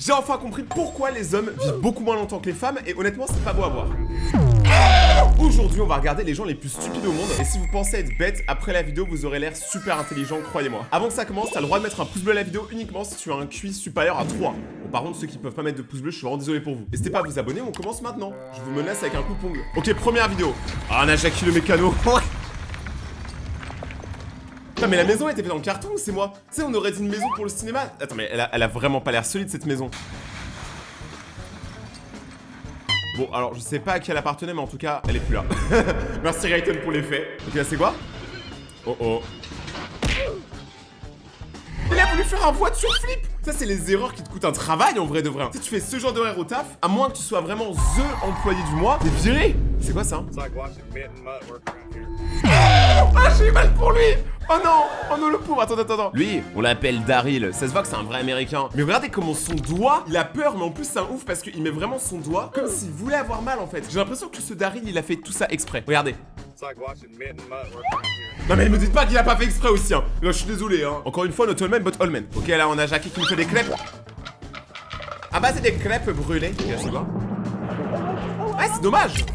J'ai enfin compris pourquoi les hommes vivent beaucoup moins longtemps que les femmes et honnêtement c'est pas beau à voir. Aujourd'hui on va regarder les gens les plus stupides au monde et si vous pensez être bête, après la vidéo vous aurez l'air super intelligent, croyez-moi. Avant que ça commence, t'as le droit de mettre un pouce bleu à la vidéo uniquement si tu as un QI supérieur à 3. Bon, par contre ceux qui peuvent pas mettre de pouce bleu, je suis vraiment désolé pour vous. N'hésitez pas à vous abonner, on commence maintenant. Je vous menace avec un coup de pongle. Ok, première vidéo. Ah on a Jackie le mécano. Putain mais la maison était faite dans le carton ou c'est moi? Tu sais on aurait dit une maison pour le cinéma. Attends mais elle a vraiment pas l'air solide cette maison. Bon alors je sais pas à qui elle appartenait mais en tout cas elle est plus là. Merci Rayton pour l'effet. Ok là c'est quoi? Oh oh. Il a voulu faire un voiture flip. Ça c'est les erreurs qui te coûtent un travail en vrai de vrai. Si tu fais ce genre d'erreur au taf, à moins que tu sois vraiment THE employé du mois, t'es viré. C'est quoi ça? Ah j'ai eu mal pour lui. Oh non! Oh non le pauvre, attends. Lui, on l'appelle Daryl, ça se voit que c'est un vrai américain. Mais regardez comment son doigt, il a peur, mais en plus c'est un ouf parce qu'il met vraiment son doigt comme s'il voulait avoir mal en fait. J'ai l'impression que ce Daryl, il a fait tout ça exprès. Regardez. Non mais ne me dites pas qu'il a pas fait exprès aussi hein. Là je suis désolé hein. Encore une fois, not all men but all men. Ok là on a Jackie qui nous fait des crêpes. Ah bah c'est des crêpes brûlées. Ok c'est quoi? Ah c'est dommage.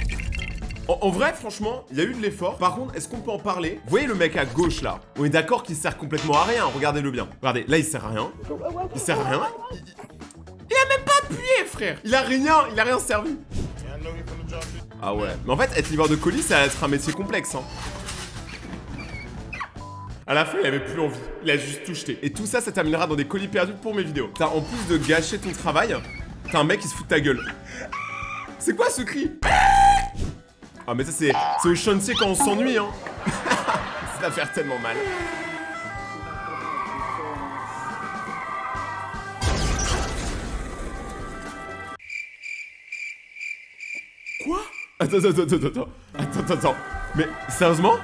En vrai, franchement, il y a eu de l'effort. Par contre, est-ce qu'on peut en parler? Vous voyez le mec à gauche là? On est d'accord qu'il sert complètement à rien. Regardez-le bien. Regardez, là il sert à rien. Il sert à rien. Il a même pas appuyé, frère. Il a rien servi. Ah ouais. Mais en fait, être livreur de colis, ça va être un métier complexe. Hein. À la fin, il avait plus envie. Il a juste tout jeté. Et tout ça, ça terminera dans des colis perdus pour mes vidéos. T'as en plus de gâcher ton travail, t'as un mec qui se fout de ta gueule. C'est quoi ce cri? Ah mais ça c'est au chantier quand on s'ennuie hein. Ça va faire tellement mal. Quoi? Attends. Mais sérieusement?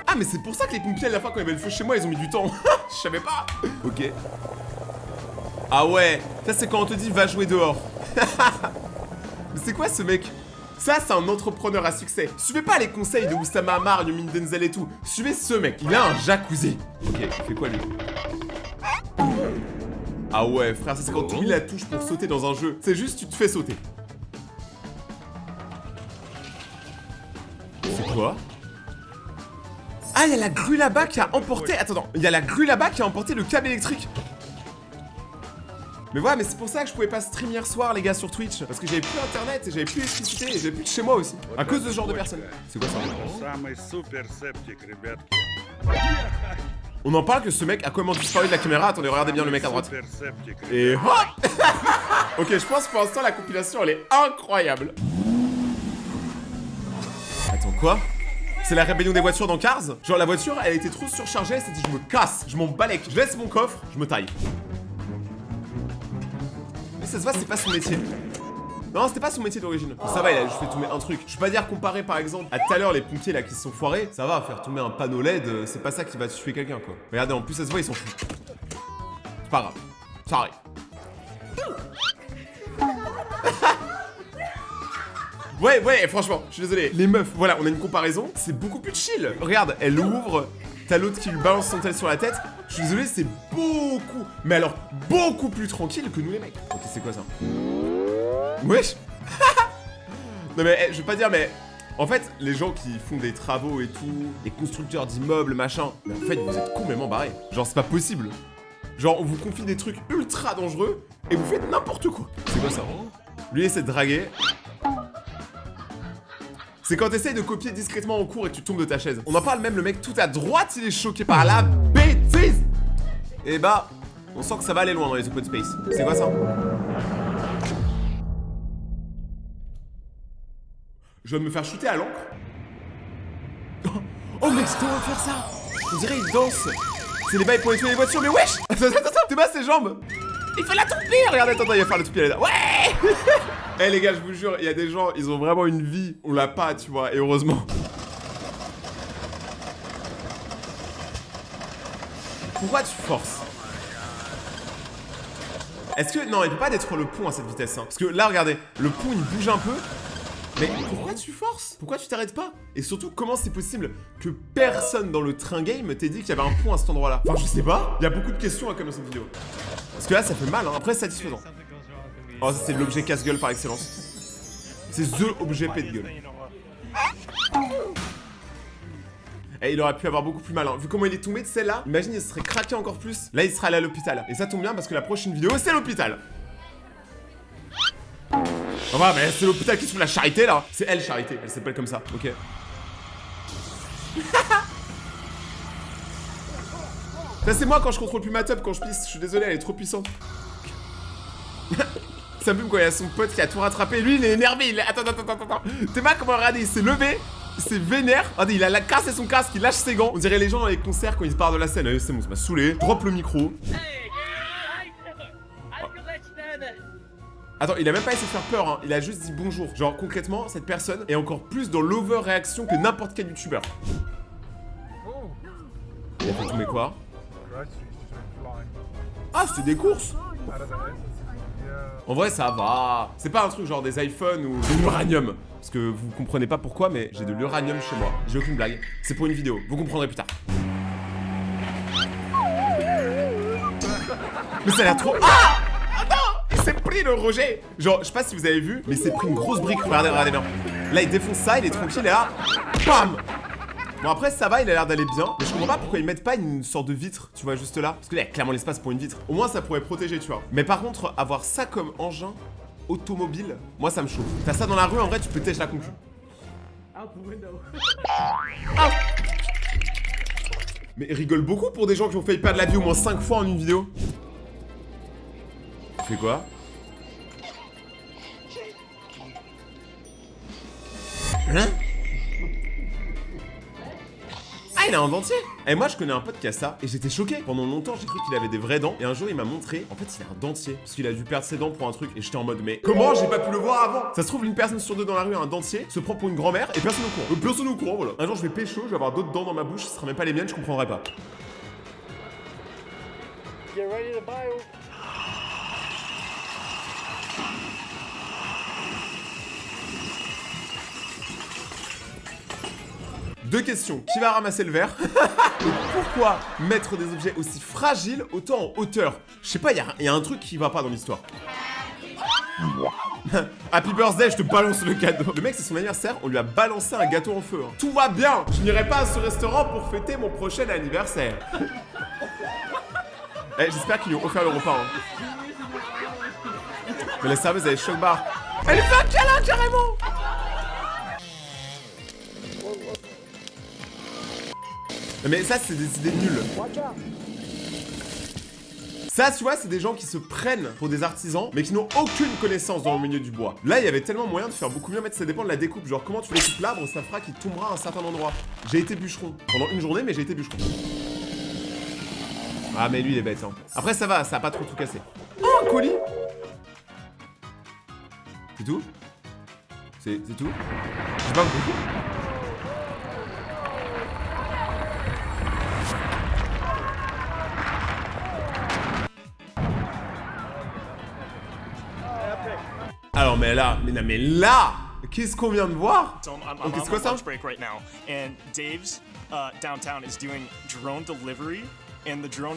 Ah mais c'est pour ça que les pompiers à la fin quand il y avait le feu chez moi ils ont mis du temps. Je savais pas. Ok. Ah ouais, ça c'est quand on te dit va jouer dehors. Mais c'est quoi ce mec? Ça, c'est un entrepreneur à succès. Suivez pas les conseils de Oussama Ammar, Yumin Denzel et tout. Suivez ce mec, il a un jacuzzi. Ok, il fait quoi lui? Ah ouais, frère, ça c'est quand tu mets la touche pour sauter dans un jeu. C'est juste, tu te fais sauter. C'est quoi? Ah, il y a la grue là-bas qui a emporté... Attends, il y a la grue là-bas qui a emporté le câble électrique. Mais voilà, mais c'est pour ça que je pouvais pas stream hier soir, les gars, sur Twitch. Parce que j'avais plus internet, et j'avais plus d'électricité, et j'avais plus de chez moi aussi. À cause de ce genre de personnes. C'est quoi ça? On en parle que ce mec a comment disparu de la caméra. Attendez, regardez bien le mec à droite. Et hop. Ok, je pense que pour l'instant, la compilation, elle est incroyable. Attends, quoi? C'est la rébellion des voitures dans Cars? Genre, la voiture, elle était trop surchargée, elle s'est dit, je me casse, je m'en balèque. Je laisse mon coffre, je me taille. Ça se voit, c'est pas son métier. Non, c'était pas son métier d'origine. Ça va, il a juste fait tomber un truc. Je peux pas dire comparé par exemple à tout à l'heure les pompiers là qui se sont foirés. Ça va, faire tomber un panneau LED, c'est pas ça qui va tuer quelqu'un quoi. Regardez, en plus ça se voit, ils s'en foutent. C'est pas grave. Ça arrive. Ouais, franchement, je suis désolé. Les meufs, voilà, on a une comparaison. C'est beaucoup plus chill. Regarde, elle ouvre. T'as l'autre qui lui balance son tel sur la tête. Je suis désolé, c'est beaucoup, mais alors beaucoup plus tranquille que nous les mecs. Ok, c'est quoi ça? Wesh. Non mais je veux pas dire, mais en fait, les gens qui font des travaux et tout, les constructeurs d'immeubles, machin, mais en fait, vous êtes complètement barrés. Genre, c'est pas possible. Genre, on vous confie des trucs ultra dangereux et vous faites n'importe quoi. C'est quoi ça? Lui essaie de draguer. C'est quand t'essayes de copier discrètement en cours et que tu tombes de ta chaise. On en parle même, le mec tout à droite, il est choqué par la bêtise. Et bah, on sent que ça va aller loin dans les open space. C'est quoi ça? Je viens de me faire shooter à l'encre. Oh mec, c'est comment faire ça? On dirait il danse. C'est les bails pour nettoyer les voitures, mais wesh. Attends, t'es bas ses jambes. Il fait la toupie. Regarde, attends, il va faire la toupie là. Ouais. Eh les gars, je vous jure, il y a des gens, ils ont vraiment une vie, on l'a pas, tu vois, et heureusement. Pourquoi tu forces? Est-ce que... Non, il peut pas détruire le pont à cette vitesse, hein. Parce que là, regardez, le pont, il bouge un peu. Mais pourquoi tu forces? Pourquoi tu t'arrêtes pas? Et surtout, comment c'est possible que personne dans le train game t'ait dit qu'il y avait un pont à cet endroit-là? Enfin, je sais pas. Il y a beaucoup de questions à comme dans cette vidéo. Parce que là, ça fait mal, hein. Après, c'est satisfaisant. Oh, ça, c'est l'objet casse-gueule par excellence. C'est THE objet pète gueule. Et il aurait pu avoir beaucoup plus mal, hein. Vu comment il est tombé de celle-là, imagine, il serait craqué encore plus. Là, il serait allé à l'hôpital. Et ça tombe bien parce que la prochaine vidéo, c'est l'hôpital. Oh bah, mais c'est l'hôpital qui se fout la charité, là. C'est elle, Charité. Elle s'appelle comme ça. Ok. Ça, c'est moi quand je contrôle plus ma top, quand je pisse. Je suis désolé, elle est trop puissante. Ça me fume quand il y a son pote qui a tout rattrapé. Lui, il est énervé. Il est... Attends. T'es mal comment regarder, il s'est levé. C'est vénère. Regardez, il a cassé son casque, il lâche ses gants. On dirait les gens dans les concerts quand ils se barrent de la scène. Allez, c'est bon, ça m'a saoulé. Drop le micro. Attends, il a même pas essayé de faire peur, hein. Il a juste dit bonjour. Genre, concrètement, cette personne est encore plus dans l'over-réaction que n'importe quel youtubeur. Il a fait tomber quoi? Ah, c'était des courses. En vrai, ça va. C'est pas un truc genre des iPhones ou de l'uranium. Parce que vous comprenez pas pourquoi, mais j'ai de l'uranium chez moi. J'ai aucune blague. C'est pour une vidéo. Vous comprendrez plus tard. Mais ça a l'air trop... Ah! Attends! Il s'est pris le Roger! Genre, je sais pas si vous avez vu, mais il s'est pris une grosse brique. Regardez bien. Là, il défonce ça, il est tranquille, et là... Bam! Bon, après, ça va, il a l'air d'aller bien. Mais je comprends pas pourquoi ils mettent pas une sorte de vitre, tu vois, juste là. Parce que là, il y a clairement l'espace pour une vitre. Au moins, ça pourrait protéger, tu vois. Mais par contre, avoir ça comme engin automobile, moi, ça me chauffe. T'as ça dans la rue, en vrai, tu peux têcher la concu. Ah! Mais rigole beaucoup pour des gens qui ont failli perdre la vie au moins 5 fois en une vidéo. Tu fais quoi? Hein? Ah, il a un dentier! Et moi, je connais un pote qui a ça, et j'étais choqué. Pendant longtemps, j'ai cru qu'il avait des vraies dents, et un jour, il m'a montré, en fait, il a un dentier. Parce qu'il a dû perdre ses dents pour un truc, et j'étais en mode, mais comment j'ai pas pu le voir avant? Ça se trouve, une personne sur deux dans la rue a un dentier, se prend pour une grand-mère, et personne au courant. Personne au courant, voilà. Un jour, je vais pécho, je vais avoir d'autres dents dans ma bouche, ce sera même pas les miennes, je comprendrai pas. Get ready to buy. Deux questions. Qui va ramasser le verre? Et pourquoi mettre des objets aussi fragiles autant en hauteur? Je sais pas, il y a un truc qui va pas dans l'histoire. Happy birthday, je te balance le cadeau. Le mec, c'est son anniversaire, on lui a balancé un gâteau en feu. Hein. Tout va bien. Je n'irai pas à ce restaurant pour fêter mon prochain anniversaire. Eh, j'espère qu'ils lui ont offert le repas. Hein. Mais la serveuse, elle est choc barre. Elle fait un câlin carrément. Mais ça, c'est des idées nulles. Ça, tu vois, c'est des gens qui se prennent pour des artisans, mais qui n'ont aucune connaissance dans le milieu du bois. Là, il y avait tellement moyen de faire beaucoup mieux. Mais ça dépend de la découpe. Genre, comment tu découpes l'arbre, ça fera qu'il tombera à un certain endroit. J'ai été bûcheron. Pendant une journée, mais j'ai été bûcheron. Ah, mais lui, il est bête, hein. Après, ça va, ça a pas trop tout cassé. Oh, un colis. C'est tout? C'est tout? J'ai pas compris. Alors mais là, qu'est-ce qu'on vient de voir? Donc c'est quoi ça?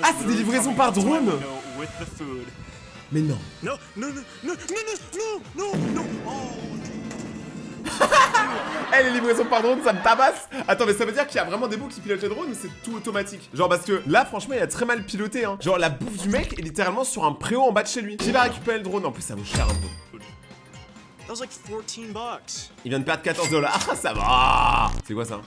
Ah, c'est des livraisons par drone. Mais non. Eh, les livraisons par drone, ça me tabasse. Attends, mais ça veut dire qu'il y a vraiment des bouts qui pilotent le drone, mais c'est tout automatique. Genre parce que là, franchement, il a très mal piloté, hein. Genre la bouffe du mec est littéralement sur un préau en bas de chez lui. Qui va récupérer le drone? En plus, ça vaut cher un peu. Il vient de perdre $14. Ah, ça va. C'est quoi ça?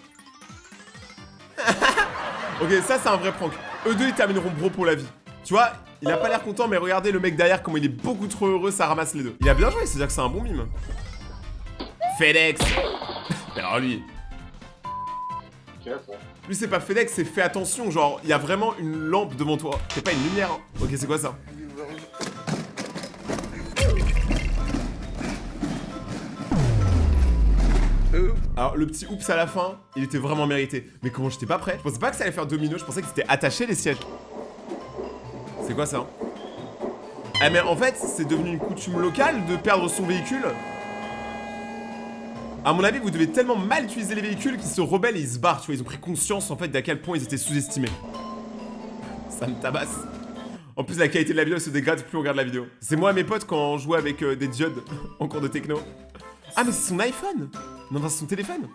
Ok, ça c'est un vrai prank. Eux deux, ils termineront bro pour la vie. Tu vois, il a pas l'air content, mais regardez le mec derrière, comment il est beaucoup trop heureux, ça ramasse les deux. Il a bien joué, c'est-à-dire que c'est un bon mime. FedEx. Alors lui. Lui, c'est pas FedEx, c'est fais attention. Genre, il y a vraiment une lampe devant toi. C'est pas une lumière. Hein. Ok, c'est quoi ça? Alors le petit oups à la fin, il était vraiment mérité. Mais comment j'étais pas prêt? Je pensais pas que ça allait faire domino, je pensais que c'était attaché les sièges. C'est quoi ça? Ah mais en fait, c'est devenu une coutume locale de perdre son véhicule. À mon avis, vous devez tellement mal utiliser les véhicules qu'ils se rebellent et ils se barrent, tu vois. Ils ont pris conscience en fait d'à quel point ils étaient sous-estimés. Ça me tabasse. En En plus, la qualité de la vidéo se dégrade plus on regarde la vidéo. C'est moi et mes potes quand on jouait avec des diodes en cours de techno. Ah, mais c'est son iPhone! Non, enfin, c'est son téléphone.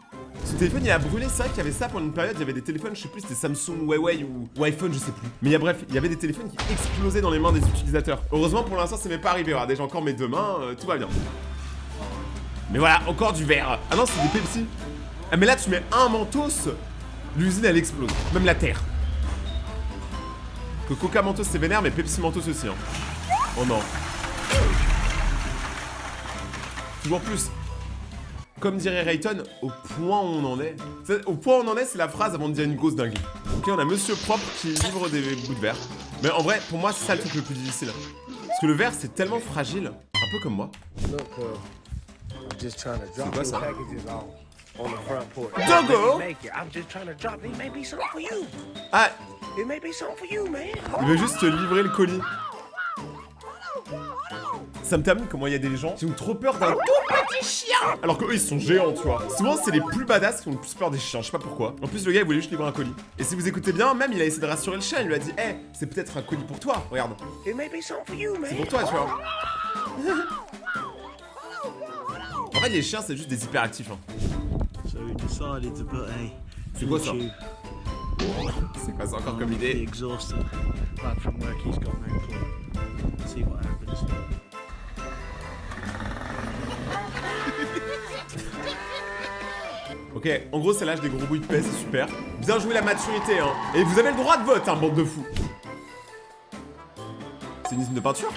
Son téléphone, il a brûlé. C'est vrai qu'il y avait ça pendant une période. Il y avait des téléphones, je sais plus, c'était Samsung, Huawei ou iPhone, je sais plus. Mais bref, il y avait des téléphones qui explosaient dans les mains des utilisateurs. Heureusement, pour l'instant, ça m'est pas arrivé. Regardez, j'ai encore mes deux mains, tout va bien. Mais voilà, encore du verre. Ah non, c'est des Pepsi. Ah, mais là, tu mets un Mentos, l'usine, elle explose. Même la terre. Que Coca Mentos, c'est vénère, mais Pepsi Mentos aussi, hein. Oh non. Toujours plus. Comme dirait Rayton, au point où on en est. Au point où on en est, c'est la phrase avant de dire une grosse dinguerie. Ok, on a Monsieur Propre qui livre des bouts de verre. Mais en vrai, pour moi, c'est ça le truc le plus difficile. Parce que le verre, c'est tellement fragile. Un peu comme moi. C'est quoi ça? Dogo! Ah! Il veut juste te livrer le colis. Ça me termine comment il y a des gens qui ont trop peur d'un tout petit chien. Alors qu'eux ils sont géants, tu vois. Souvent c'est les plus badass qui ont le plus peur des chiens, je sais pas pourquoi. En plus le gars il voulait juste livrer un colis. Et si vous écoutez bien, même il a essayé de rassurer le chien, il lui a dit hey, c'est peut-être un colis pour toi, regarde. C'est pour toi, tu vois. En fait les chiens c'est juste des hyperactifs hein. C'est quoi ça? C'est quoi ça encore comme idée? Ok, en gros c'est l'âge des gros bouts de paix, c'est super. Bien joué la maturité hein. Et vous avez le droit de vote hein, bande de fous. C'est une usine de peinture?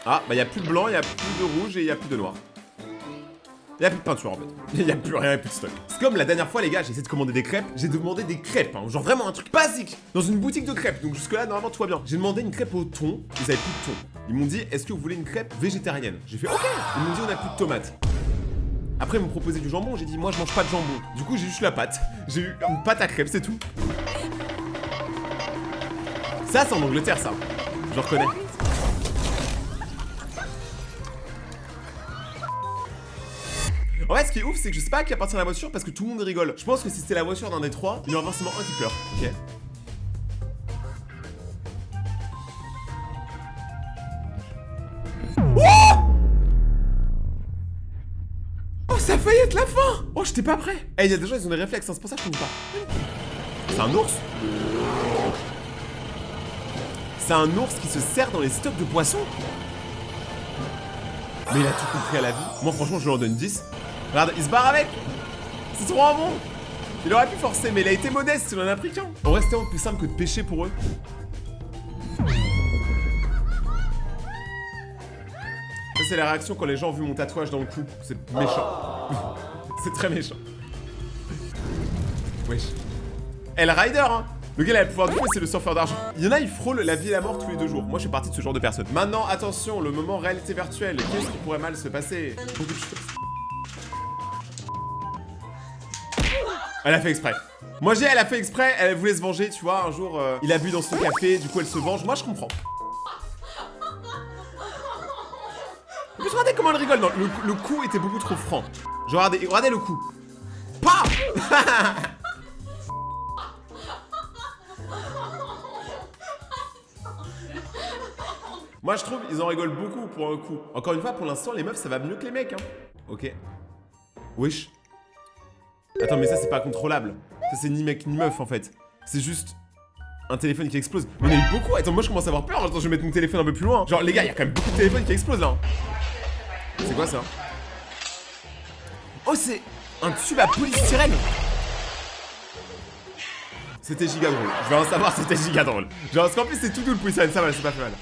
Ah, bah y'a plus de blanc, y'a plus de rouge et y'a plus de noir. Y'a plus de peinture en fait. Y'a plus rien, y'a plus de stock. C'est comme la dernière fois les gars, j'ai essayé de commander des crêpes. J'ai demandé des crêpes, hein, genre vraiment un truc basique. Dans une boutique de crêpes, donc jusque là normalement tout va bien. J'ai demandé une crêpe au thon, ils avaient plus de thon. Ils m'ont dit, est-ce que vous voulez une crêpe végétarienne? J'ai fait ok. Ils m'ont dit on a plus de tomates. Après ils m'ont proposé du jambon, j'ai dit moi je mange pas de jambon. Du coup j'ai juste la pâte. J'ai eu une pâte à crêpes, c'est tout. Ça c'est en Angleterre ça. Je le reconnais. En fait, ce qui est ouf, c'est que je sais pas à qui appartient la voiture parce que tout le monde rigole. Je pense que si c'était la voiture d'un des trois, il y en aura forcément un qui pleure. Ok. Oh, ça a failli être la fin. Oh, j'étais pas prêt. Eh, il y a des gens, ils ont des réflexes, hein, c'est pour ça que je ne pas. C'est un ours. C'est un ours qui se sert dans les stocks de poissons. Mais il a tout compris à la vie. Moi, franchement, je lui en donne 10. Regarde, il se barre avec. C'est trop un bon. Il aurait pu forcer, mais il a été modeste, il en a pris qu'un. En vrai, c'est tellement plus simple que de pêcher pour eux. Ça, c'est la réaction quand les gens ont vu mon tatouage dans le cou. C'est méchant. C'est très méchant. Wesh. El Rider, hein. Le gars, il a le pouvoir du feu, c'est le surfeur d'argent. Il y en a, ils frôlent la vie et la mort tous les 2 jours. Moi, je fais partie de ce genre de personne. Maintenant, attention, le moment réalité virtuelle. Qu'est-ce qui pourrait mal se passer? Beaucoup de choses. Elle a fait exprès. Moi, elle a fait exprès, elle voulait se venger, tu vois. Un jour, il a bu dans son café, du coup, elle se venge. Moi, je comprends. Mais regardez comment elle rigole. Non, le coup était beaucoup trop franc. Genre, regardez le coup. Pas. Moi, je trouve ils en rigolent beaucoup pour un coup. Encore une fois, pour l'instant, les meufs, ça va mieux que les mecs, hein. Ok. Wesh. Attends, mais ça, c'est pas contrôlable. Ça, c'est ni mec ni meuf, en fait. C'est juste un téléphone qui explose. Mais il y en a eu beaucoup. Attends, moi, je commence à avoir peur. Attends, je vais mettre mon téléphone un peu plus loin. Genre, les gars, il y a quand même beaucoup de téléphones qui explosent, là. C'est quoi, ça? Oh, c'est un tube à polystyrène. C'était giga drôle. Je vais en savoir, c'était giga drôle. Genre, parce qu'en plus, c'est tout doux, le polystyrène. Ça va, c'est pas fait mal.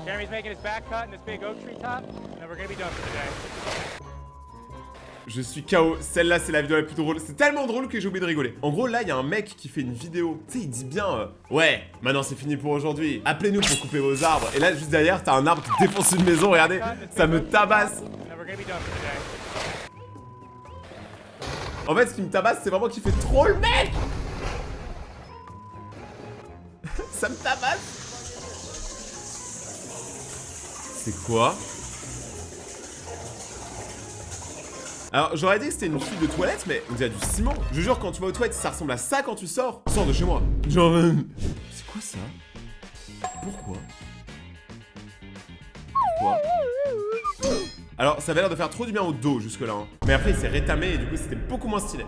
Jeremy's making his back cut in this big oak tree top, and we're gonna be done for today. Je suis KO, celle-là c'est la vidéo la plus drôle. C'est tellement drôle que j'ai oublié de rigoler. En gros là il y a un mec qui fait une vidéo. Tu sais il dit bien ouais maintenant c'est fini pour aujourd'hui. Appelez-nous pour couper vos arbres. Et là juste derrière t'as un arbre qui défonce une maison. Regardez, ça me tabasse. En fait ce qui me tabasse c'est vraiment qu'il fait trop le mec. Ça me tabasse. C'est quoi? Alors j'aurais dit que c'était une fuite de toilette, mais on dirait du ciment. Je jure, quand tu vas aux toilettes, ça ressemble à ça quand tu sors. Sors de chez moi. Genre... C'est quoi ça? Pourquoi? Alors ça avait l'air de faire trop du bien au dos jusque là hein. Mais après il s'est rétamé et du coup c'était beaucoup moins stylé.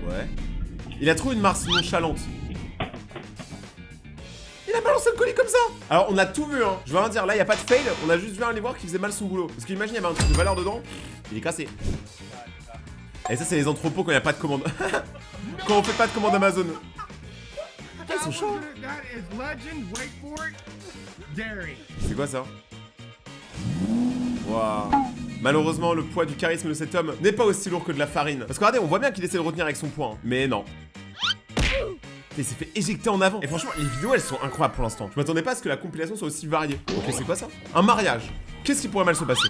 Ouais. Il a trouvé une Mars nonchalante. Il a balancé le colis comme ça. Alors on a tout vu hein. Je veux rien dire, là il y a pas de fail. On a juste vu un livreur qui faisait mal son boulot. Parce qu'imagine il y avait un truc de valeur dedans. Il est cassé. Et ça c'est les entrepôts quand il n'y a pas de commande. Quand on fait pas de commande Amazon. Ils sont chauds. C'est quoi ça? Waouh. Malheureusement, le poids du charisme de cet homme n'est pas aussi lourd que de la farine. Parce que regardez, on voit bien qu'il essaie de retenir avec son poids. Hein. Mais non. Il s'est fait éjecter en avant. Et franchement, les vidéos, elles sont incroyables pour l'instant. Je m'attendais pas à ce que la compilation soit aussi variée. Ok, c'est quoi ça? Un mariage. Qu'est-ce qui pourrait mal se passer?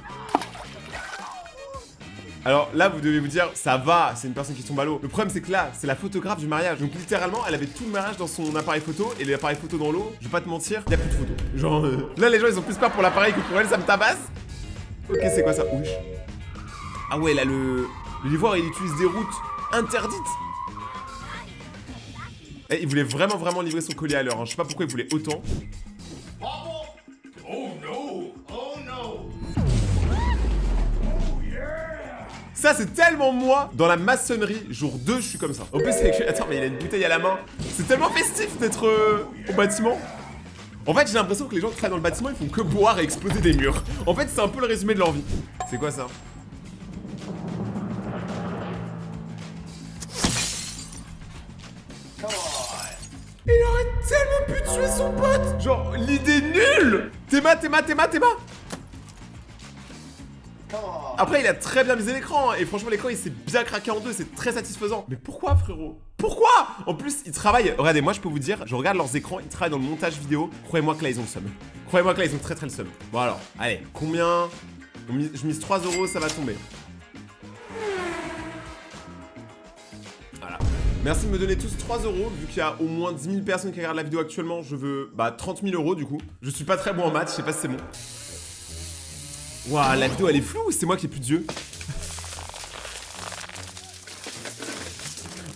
Alors là, vous devez vous dire, ça va, c'est une personne qui tombe à l'eau. Le problème, c'est que là, c'est la photographe du mariage. Donc littéralement, elle avait tout le mariage dans son appareil photo. Et l'appareil photo dans l'eau, je vais pas te mentir, il y a plus de photos. Genre, là, les gens, ils ont plus peur pour l'appareil que pour elle, ça me tabasse. Ok, c'est quoi ça? Oui. Ah ouais, là, le livreur, il utilise des routes interdites. Eh, il voulait vraiment livrer son colis à l'heure. Hein. Je sais pas pourquoi il voulait autant. Oh no! Oh no! Ça, c'est tellement moi. Dans la maçonnerie, jour 2, je suis comme ça. En plus, c'est que... Attends, mais il a une bouteille à la main. C'est tellement festif d'être au bâtiment. En fait, j'ai l'impression que les gens qui travaillent dans le bâtiment, ils font que boire et exploser des murs. En fait, c'est un peu le résumé de leur vie. C'est quoi ça? Il aurait tellement pu tuer son pote. Genre, l'idée nulle. Théma. Après, il a très bien visé l'écran, hein, et franchement, l'écran, il s'est bien craqué en deux, c'est très satisfaisant. Mais pourquoi, frérot? Pourquoi? En plus, ils travaillent... Regardez, moi, je peux vous dire, je regarde leurs écrans, ils travaillent dans le montage vidéo. Croyez-moi que là, ils ont le seum. Croyez-moi que là, ils ont très le seum. Bon, alors, allez, combien? Je mise 3 €, ça va tomber. Voilà. Merci de me donner tous 3 €, vu qu'il y a au moins 10 000 personnes qui regardent la vidéo actuellement, je veux, 30 000 € du coup. Je suis pas très bon en maths, je sais pas si c'est bon. Waouh, la vidéo elle est floue ou c'est moi qui ai plus d'yeux?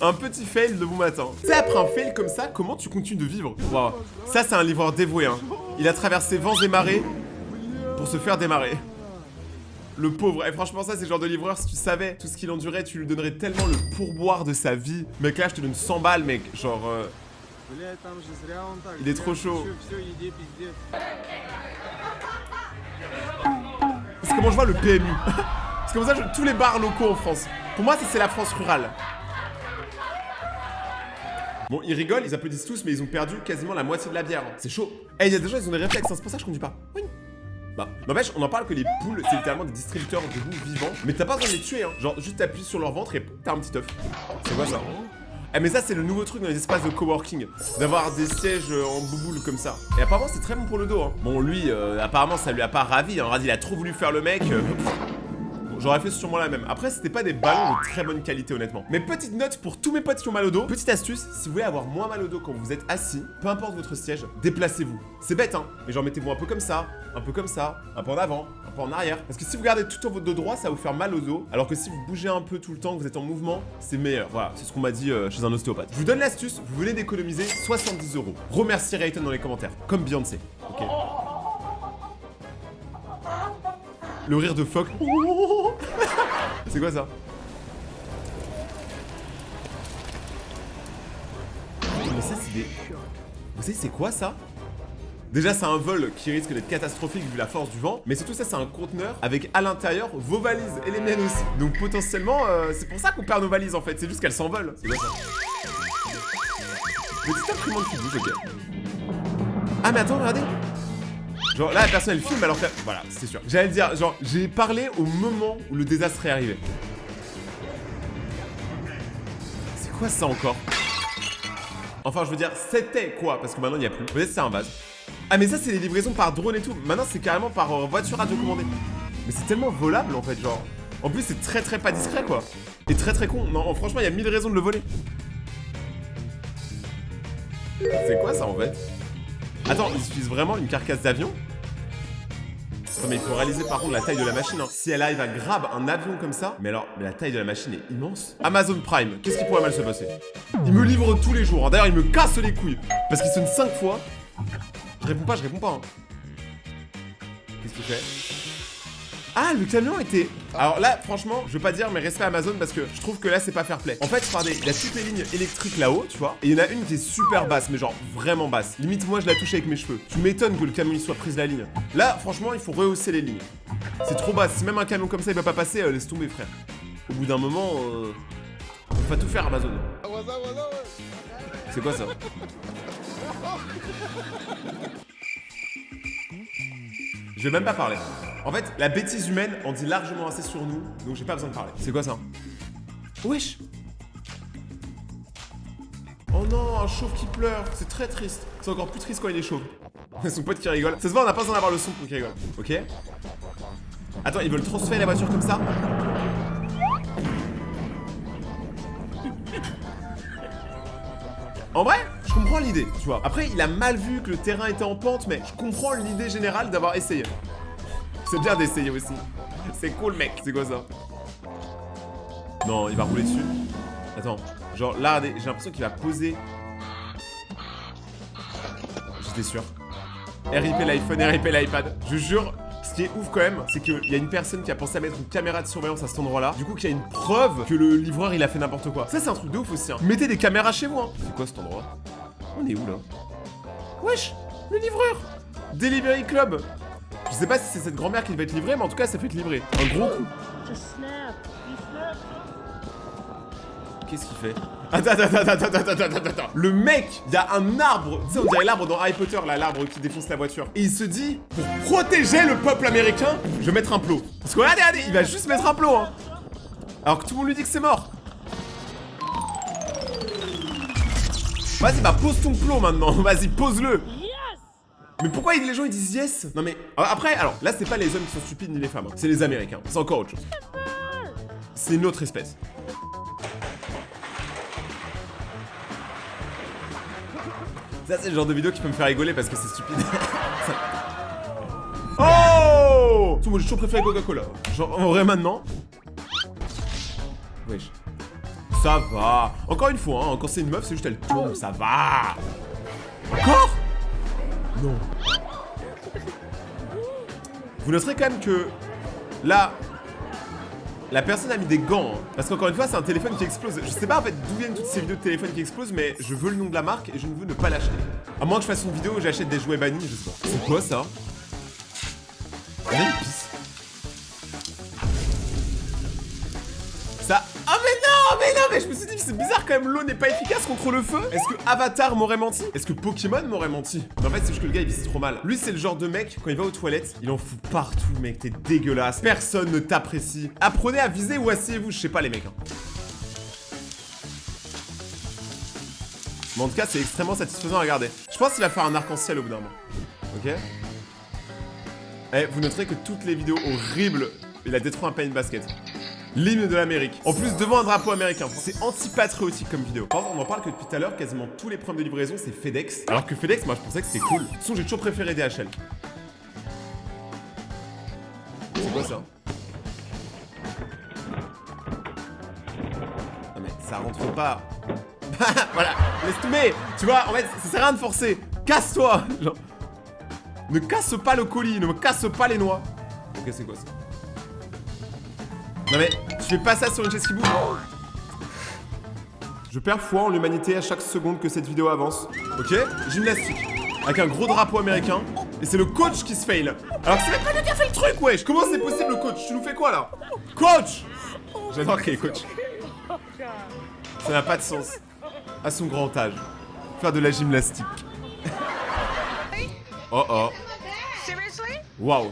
Un petit fail de bon matin. Tu sais, après un fail comme ça, comment tu continues de vivre? Waouh, ça c'est un livreur dévoué hein. Il a traversé vents et marées pour se faire démarrer. Le pauvre, et franchement ça c'est le genre de livreur, si tu savais tout ce qu'il endurait, tu lui donnerais tellement le pourboire de sa vie. Mec là je te donne 100 balles mec, genre... Il est trop chaud. C'est comment je vois le PMU. C'est comme ça tous les bars locaux en France. Pour moi, c'est la France rurale. Bon, ils rigolent, ils applaudissent tous, mais ils ont perdu quasiment la moitié de la bière. C'est chaud. Eh, il y a des gens, ils ont des réflexes, hein, c'est pour ça que je conduis pas. Oui. Bah, n'empêche, on en parle que les poules, c'est littéralement des distributeurs de bouffe vivants. Mais t'as pas besoin de les tuer, hein. Genre, juste t'appuies sur leur ventre et t'as un petit œuf. C'est quoi ça? Eh mais ça c'est le nouveau truc dans les espaces de coworking, d'avoir des sièges en bouboule comme ça. Et apparemment c'est très bon pour le dos hein. Bon lui, apparemment ça lui a pas ravi, hein. Il a trop voulu faire le mec. Bon, j'aurais fait sûrement la même. Après c'était pas des ballons de très bonne qualité honnêtement. Mais petite note pour tous mes potes qui ont mal au dos. Petite astuce, si vous voulez avoir moins mal au dos quand vous êtes assis, peu importe votre siège, déplacez-vous. C'est bête hein, mais genre mettez-vous un peu comme ça, un peu comme ça, un peu en avant, un peu en arrière. Parce que si vous gardez tout en votre dos droit, ça va vous faire mal au dos. Alors que si vous bougez un peu tout le temps, que vous êtes en mouvement, c'est meilleur. Voilà, c'est ce qu'on m'a dit chez un ostéopathe. Je vous donne l'astuce, vous venez d'économiser 70 €. Remerciez Rayton dans les commentaires, comme Beyoncé. Ok. Le rire de phoque. C'est quoi ça? Mais ça c'est des... Vous savez c'est quoi ça? Déjà c'est un vol qui risque d'être catastrophique vu la force du vent. Mais surtout ça c'est un conteneur avec à l'intérieur vos valises et les miennes aussi. Donc potentiellement c'est pour ça qu'on perd nos valises en fait. C'est juste qu'elles s'envolent. C'est quoi ça? Petite imprimante qui bouge, ok. Ah mais attends regardez. Genre là la personne elle filme alors que... Voilà c'est sûr. J'allais le dire genre j'ai parlé au moment où le désastre est arrivé. C'est quoi ça encore? Enfin je veux dire c'était quoi? Parce que maintenant il n'y a plus. Peut-être c'est un vase. Ah mais ça c'est les livraisons par drone et tout. Maintenant c'est carrément par voiture radiocommandée. Mais c'est tellement volable en fait genre. En plus c'est très pas discret quoi. Et très con. Non franchement il y a 1000 raisons de le voler. C'est quoi ça en fait? Attends ils utilisent vraiment une carcasse d'avion? Non mais il faut réaliser par contre la taille de la machine, hein. Si elle arrive à grab un avion comme ça, mais alors, la taille de la machine est immense. Amazon Prime, qu'est-ce qui pourrait mal se passer? Il me livre tous les jours, hein. D'ailleurs il me casse les couilles. Parce qu'il sonne 5 fois. Je réponds pas, hein. Qu'est-ce qu'il fait? Ah, le camion était... Alors là, franchement, je veux pas dire, mais respect à Amazon parce que je trouve que là, c'est pas fair play. En fait, regardez, il y a toutes les lignes électriques là-haut, tu vois. Et il y en a une qui est super basse, mais genre vraiment basse. Limite, moi, je la touche avec mes cheveux. Tu m'étonnes que le camion, il soit prise la ligne. Là, franchement, il faut rehausser les lignes. C'est trop basse. Si même un camion comme ça, il va pas passer, laisse tomber, frère. Au bout d'un moment, faut pas tout faire, Amazon. C'est quoi ça? Je vais même pas parler. En fait, la bêtise humaine en dit largement assez sur nous, donc j'ai pas besoin de parler. C'est quoi ça? Wesh! Oh non, un chauve qui pleure, c'est très triste. C'est encore plus triste quand il est chauve. Son pote qui rigole. Ça se voit, on n'a pas besoin d'avoir le son pour qu'il rigole. Ok? Attends, ils veulent transférer la voiture comme ça? En vrai, je comprends l'idée, tu vois. Après, il a mal vu que le terrain était en pente, mais je comprends l'idée générale d'avoir essayé. C'est bien d'essayer aussi. C'est cool, mec. C'est quoi ça? Non, il va rouler dessus. Attends, genre là, j'ai l'impression qu'il va poser. J'étais sûr. RIP l'iPhone, RIP l'iPad. Je jure. Ce qui est ouf quand même, c'est qu'il y a une personne qui a pensé à mettre une caméra de surveillance à cet endroit-là. Du coup, qu'il y a une preuve que le livreur il a fait n'importe quoi. Ça, c'est un truc de ouf aussi. Hein. Mettez des caméras chez vous. Hein. C'est quoi cet endroit? On est où là? Wesh, le livreur Delivery Club. Je sais pas si c'est cette grand-mère qui va être livrée, mais en tout cas, ça fait être livré. Un gros coup. Qu'est-ce qu'il fait? Attends. Le mec, il y a un arbre, tu sais, on dirait l'arbre dans Harry Potter, là, l'arbre qui défonce la voiture. Et il se dit, pour protéger le peuple américain, je vais mettre un plot. Parce que regardez, il va juste mettre un plot, hein. Alors que tout le monde lui dit que c'est mort. Vas-y, bah pose ton plot maintenant, vas-y, pose-le. Mais pourquoi les gens ils disent yes? Non mais, après, alors, là c'est pas les hommes qui sont stupides ni les femmes, hein. C'est les Américains, c'est encore autre chose. C'est une autre espèce. Ça, c'est le genre de vidéo qui peut me faire rigoler parce que c'est stupide. Oh! Moi, j'ai toujours préféré Coca-Cola. Genre, en vrai, maintenant. Wesh. Ça va. Encore une fois, hein, quand c'est une meuf, c'est juste elle tourne, ça va. Encore? Non. Vous noterez quand même que là, la personne a mis des gants, hein. Parce qu'encore une fois, c'est un téléphone qui explose. Je sais pas en fait d'où viennent toutes ces vidéos de téléphone qui explosent, mais je veux le nom de la marque et je ne veux ne pas l'acheter. À moins que je fasse une vidéo où j'achète des jouets bannis, je sais pas. C'est quoi ça? On a une pisse. Ça... Oh mais non, mais je me suis dit que c'est bizarre quand même, l'eau n'est pas efficace contre le feu. Est-ce que Avatar m'aurait menti? Est-ce que Pokémon m'aurait menti? En fait, c'est juste que le gars il vise trop mal. Lui, c'est le genre de mec, quand il va aux toilettes, il en fout partout, mec, t'es dégueulasse. Personne ne t'apprécie. Apprenez à viser ou asseyez-vous, je sais pas les mecs. Hein. Mais en tout cas, c'est extrêmement satisfaisant à regarder. Je pense qu'il va faire un arc-en-ciel au bout d'un moment. Ok? Eh, vous noterez que toutes les vidéos horribles, il a détruit un panier de basket. L'hymne de l'Amérique. En plus, devant un drapeau américain. C'est anti-patriotique comme vidéo. Par contre, on en parle que depuis tout à l'heure, quasiment tous les problèmes de livraison, c'est FedEx. Alors que FedEx, moi, je pensais que c'était cool. De toute façon, j'ai toujours préféré DHL. C'est quoi ça? Non mais, ça rentre pas. Voilà, laisse tomber. Tu vois, en fait, ça sert à rien de forcer. Casse-toi. Genre, ne casse pas le colis, ne me casse pas les noix. Ok, c'est quoi ça? Non mais, je fais pas ça sur une chaise qui bouge. Je perds foi en l'humanité à chaque seconde que cette vidéo avance. Ok? Gymnastique. Avec un gros drapeau américain. Et c'est le coach qui se fail. Alors que c'est même pas lui qui a fait le truc, wesh. Comment c'est possible, le coach? Tu nous fais quoi, là? Coach! J'adore qu'il y ait coach. Ça n'a pas de sens. À son grand âge. Faire de la gymnastique. Oh oh. Waouh.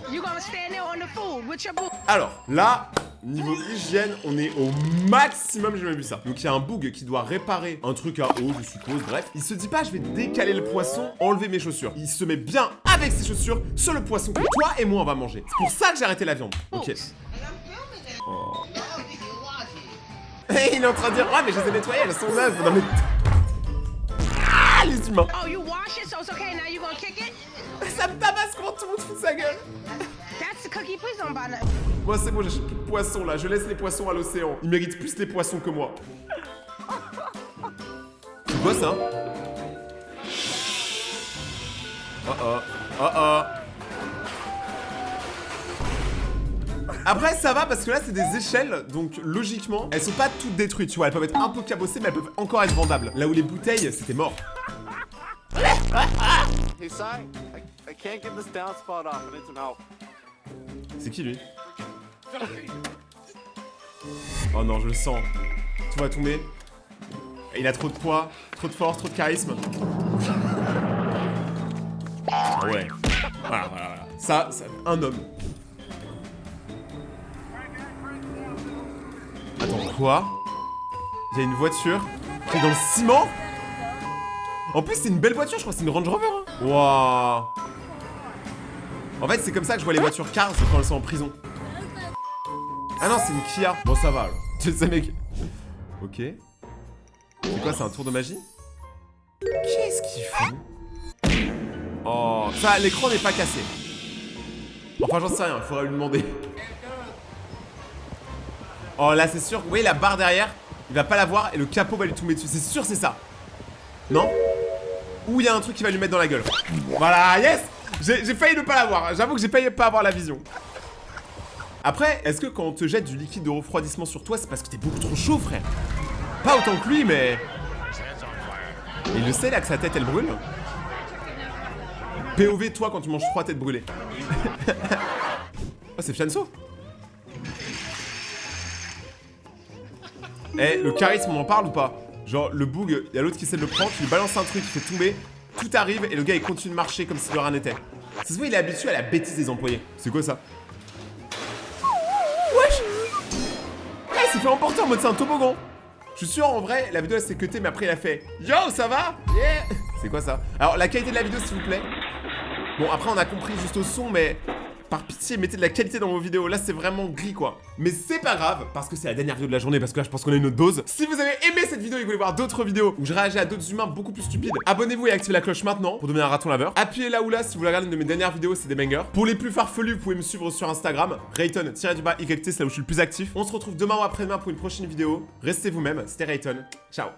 Alors, là... Niveau hygiène, on est au maximum, j'ai jamais vu ça. Donc il y a un bug qui doit réparer un truc à eau, je suppose, bref. Il se dit pas, je vais décaler le poisson, enlever mes chaussures. Il se met bien avec ses chaussures sur le poisson que toi et moi on va manger. C'est pour ça que j'ai arrêté la viande. Ok. Oh. Hey, il est en train de dire, ouais mais je les ai nettoyées, elles sont neuves. Non mais... Ah, Les humains. Oh, you wash it, so it's okay. Now you gonna kick it? Ça me tabasse comment tout le monde fout de sa gueule. That's the cookie. Please don't buy that. Moi c'est bon, j'achète plus de poissons là, je laisse les poissons à l'océan. Ils méritent plus les poissons que moi. C'est quoi ça? Oh oh, oh oh. Après ça va parce que là c'est des échelles, donc logiquement elles sont pas toutes détruites, tu vois, elles peuvent être un peu cabossées mais elles peuvent encore être vendables. Là où les bouteilles c'était mort. Hey, Si, I can't get this down spot off. I need some help. C'est qui lui? Oh non, je le sens. Tout va tomber. Il a trop de poids, trop de force, trop de charisme. Ah ouais. Voilà, voilà, voilà. Ça, un homme. Attends, quoi? Il y a une voiture qui est dans le ciment? En plus, c'est une belle voiture, je crois que c'est une Range Rover. Hein. Waouh. En fait, c'est comme ça que je vois les voitures Cars quand elles sont en prison. Ah non, c'est une Kia. Bon, ça va, alors. Tu sais, mec. Ok. C'est quoi, c'est un tour de magie? Qu'est-ce qu'il fait? Oh, ça, l'écran n'est pas cassé. Enfin, j'en sais rien, il faudra lui demander. Oh, là, c'est sûr. Vous voyez la barre derrière? Il va pas la voir et le capot va lui tomber dessus. C'est sûr, c'est ça. Non? Ou il y a un truc qui va lui mettre dans la gueule. Voilà, yes! J'ai failli ne pas l'avoir. J'avoue que j'ai failli pas avoir la vision. Après, est-ce que quand on te jette du liquide de refroidissement sur toi, c'est parce que t'es beaucoup trop chaud, frère? Pas autant que lui, mais... Et il le sait, là, que sa tête, elle brûle. POV, toi, quand tu manges 3 têtes brûlées. Oh, c'est Fianso. Eh, le charisme, on en parle ou pas? Genre, le boug, il y a l'autre qui essaie de le prendre, tu lui balances un truc, il fait tomber, tout arrive, et le gars, il continue de marcher comme si de rien n'était. Ça se voit, il est habitué à la bêtise des employés. C'est quoi ça? Wesh! Eh, il s'est fait emporter en mode c'est un toboggan. Je suis sûr, en vrai, la vidéo, elle s'est cutée, mais après, il a fait yo, ça va? Yeah! C'est quoi ça? Alors, la qualité de la vidéo, s'il vous plaît. Bon, après, on a compris juste au son, mais... Par pitié, mettez de la qualité dans vos vidéos. Là, c'est vraiment gris, quoi. Mais c'est pas grave, parce que c'est la dernière vidéo de la journée, parce que là, je pense qu'on a une autre dose. Si vous avez aimé cette vidéo et que vous voulez voir d'autres vidéos où je réagis à d'autres humains beaucoup plus stupides, abonnez-vous et activez la cloche maintenant pour devenir un raton laveur. Appuyez là ou là si vous voulez regarder une de mes dernières vidéos, c'est des bangers. Pour les plus farfelus, vous pouvez me suivre sur Instagram, Rayton_YT, c'est là où je suis le plus actif. On se retrouve demain ou après-demain pour une prochaine vidéo. Restez vous-même, c'était Rayton. Ciao.